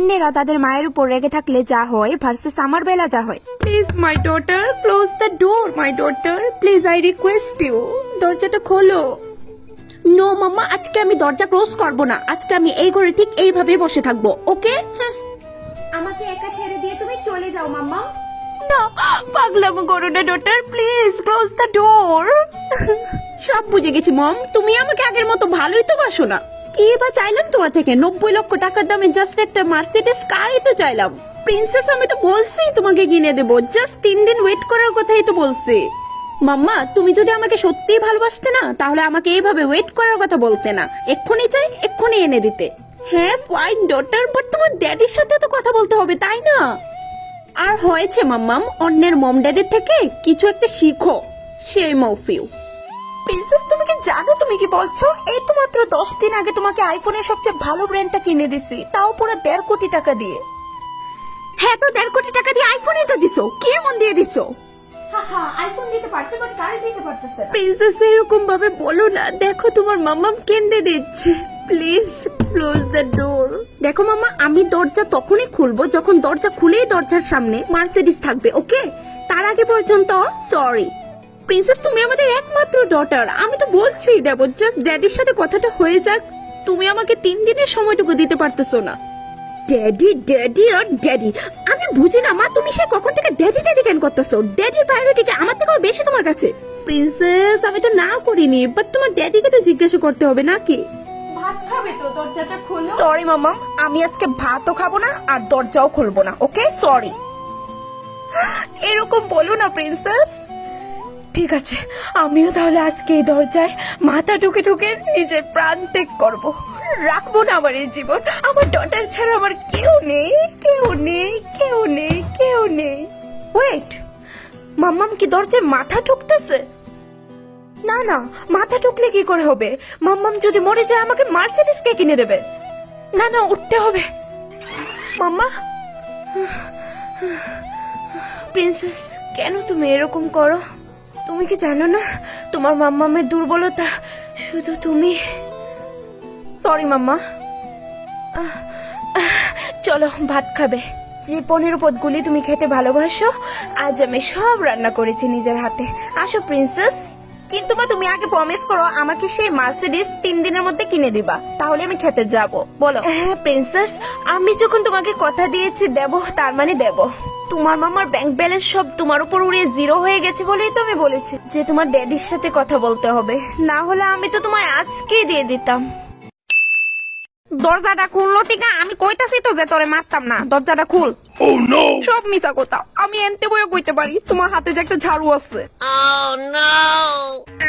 অন্যেরা তাদের মায়ের উপর রেগে থাকলে যা হয় ভার্সেস আমার বেলা যা হয়। Please my daughter, close the door my daughter, please I request you, দরজাটা খোলো। নো মাম্মা, আজকে আমি দরজা ক্লোজ করব না, আজকে আমি এই ঘরে ঠিক এইভাবে বসে থাকবো, ওকে? আমাকে একা ছেড়ে দিয়ে তুমি চলে যাও মাম্মা। না, পাগলামো করো না ডটার, প্লিজ ক্লোজ দ্য ডোর। সব বুঝে গেছি মম, তুমি আমাকে আগের মতো ভালোই তো বাসো না। কি বা চাইলাম তোমার থেকে? 90 লক্ষ টাকার দামে জাস্ট একটা মার্সিডিজ কারই তো চাইলাম। প্রিন্সেস, আমি তো বলছি তোমাকে কিনে দেবো, জাস্ট 3 দিন ওয়েট করার কথাই তো বলছি। মাম্মা, তুমি যদি আমাকে সত্যিই ভালোবাসতে না তাহলে আমাকে এইভাবে ওয়েট করার কথা বলতে না, এক্ষুনি চাই এক্ষুনি এনে দিতে। হ্যাঁ ফাইন ডটার, বাট তোমার ড্যাডির সাথে তো কথা বলতে হবে তাই না? আর হয়েছে মাম্মাম, অন্যের মম ড্যাডির থেকে কিছু একটা শিখো, সেই মফিউ। প্রিন্সেস, তুমি কি জানো তুমি কি বলছো? এই তো মাত্র 10 দিন আগে তোমাকে আইফোনের সবচেয়ে ভালো ব্র্যান্ডটা কিনে দিছি, তাও পুরো 1.5 কোটি টাকা দিয়ে। হ্যাঁ তো 1.5 কোটি টাকা দিয়ে আইফোনই তো দিছো, কি এমন দিয়ে দিছো? আইফোন দিতে পারছে বাট গাড়ি দিতে পারতেছে না। প্রিন্সেস, এরকম ভাবে বলো না, দেখো তোমার মাম্মাম কেঁদে দিচ্ছে, প্লিজ ক্লোজ দ্য ডোর। দেখো মাম্মা, আমি দরজা তখনই খুলবো যখন দরজা খুলেই দরজার সামনে মার্সিডিজ থাকবে, ওকে? তার আগে পর্যন্ত সরি। প্রিন্সেস, তুমি আমাদের একমাত্র ডটার, আমি তো বলছি দেবো, জাস্ট ড্যাডির সাথে কথাটা হয়ে যাক। তুমি আমাকে 3 দিনের সময়টুকু দিতে পারতেছো না। ড্যাডি ড্যাডি আর ড্যাডি, আমি বুঝি না মা, তুমি সে কখন থেকে ড্যাডি ড্যাডি কেন করতেছো? ড্যাডির প্রায়োরিটি আমার থেকেও বেশি তোমার কাছে। প্রিন্সেস, আমি তো না করিনি, বাট তোমার ড্যাডিকে তো জিজ্ঞাসা করতে হবে নাকি? ভাত খাবে তো, দরজাটা খোলো। সরি মামা, আমি আজকে ভাতও খাবো না আর দরজাও খুলবো না, ওকে? সরি। এরকম বলো না প্রিন্সেস। ঠিক আছে, আমিও তাহলে আজকে এই দরজায় মাথা ঢুকে ঢুকে নিজের প্রাণ ত্যাগ করবো, রাখবো না আমার এই জীবন। আমার ডটার ছাড়া আমার কেউ নেই, কেউ নেই, কেউ নেই, কেউ নেই। ওয়েট, মাম্মাম কি দরজায় মাথা ঢুকতেছে? না না, মাথা ঢুকলে কি করে হবে? মাম্মাম যদি মরে যায় আমাকে মার্সিডিজ কে কিনে দেবে? না না, উঠতে হবে। মাম্মা, প্রিন্সেস, কেন তুমি এরকম করো? তুমি কি জানো না তোমার মাম্মামের দুর্বলতা শুধু তুমি? সরি মাম্মা। চলো ভাত খাবে। যে 15 পদগুলি তুমি খেতে ভালোবাসো আজ আমি সব রান্না করেছি নিজের হাতে। আসো প্রিন্সেস। কিন্তু মা, তুমি আগে প্রমিস করো আমাকে সেই মার্সিডিজ 3 দিনের মধ্যে কিনে দিবা, তাহলে আমি খেতে যাব। বলো। হ্যাঁ প্রিন্সেস, আমি যখন তোমাকে কথা দিয়েছি দেব, তার মানে দেব। তোমার মামার ব্যাংক ব্যালেন্স সব তোমার উপর উড়িয়ে 0 হয়ে গেছে বলেই তো আমি বলেছি যে তোমার ড্যাডির সাথে কথা বলতে হবে, না হলে আমি তো তোমার আজকেই দিয়ে দিতাম। দরজাটা খুললো টিকা, আমি কইতাছি তো যে তোরে মারতাম না, দরজাটা খুল। Oh no! সব মিছা কথা, আমি এনতে বইও কইতে পারি তোমার হাতে যে একটা ঝাড়ু আছে। Oh no!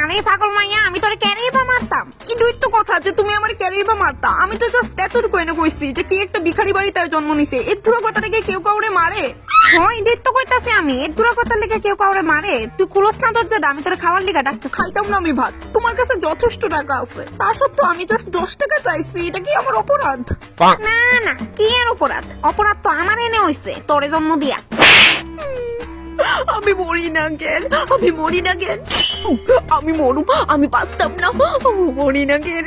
আরে পাগল মাইয়া, আমি তোরে ক্যারেই বা মারতাম? এটাই তো কথা যে তুমি আমার ক্যারেই বা মারতা। আমি তো জাস্ট এতটুকু এনে কইছি যে কি একটা ভিখারি বাড়িতে জন্ম নিছে, এর ধুরা কথা থেকে কেউ কাউরে মারে? হ্যাঁ এটাই তো কইতাছি আমি, এর ধুরা কথা লেগে কেউ কাউরে মারে? তুই খুলস না দরজাটা, আমি তোরে খাওয়ার লিগা ডাকতে। খাইতাম না আমি ভাত, তোমার কাছে যথেষ্ট টাকা আছে, তা সত্ত্বেও আমি জাস্ট 10 টাকা চাইছি, এটা কি আমার অপরাধ? না না, কি আর অপরাধ? অপরাধ তো আমার এনে হইছে তোরে জন্ম দিয়া। আমি মরি না কেন? আমি মরি না কেন? আমি মরুম, আমি বাঁচতাম না, মরি না কেন?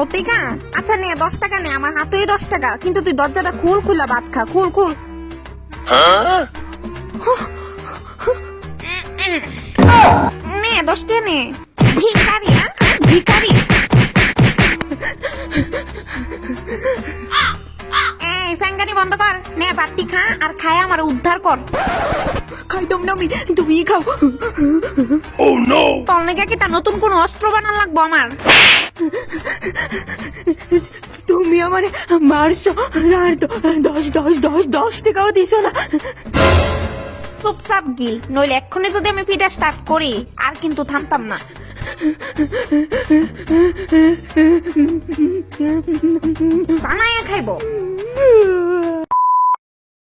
অতিকা, আচ্ছা নে 10 টাকা নে, আমার হাতেই 10 টাকা, কিন্তু তুই দরজাটা খুল, খুলা ভাত খা, খুল খুল। Huh? নে 10 টাকা নে। ভিখারি, ভিখারি। এই ফ্যাঙ্গানি বন্ধ কর, নে বাতি খা, আর খায় আমার উদ্ধার কর। খাইতাম না আমি, তুমি খাও। Oh no! তোর নাকি কি তা নতুন কোন অস্ত্র বানান লাগবো আমার? তুমি আমার মারছো আর 10 টাকাও দিছো না। চুপচাপ গিল, নইলে এক্ষুনি যদি আমি ফিডা স্টার্ট করি আর কিন্তু থামতাম না। জানাইয়া খাইবো।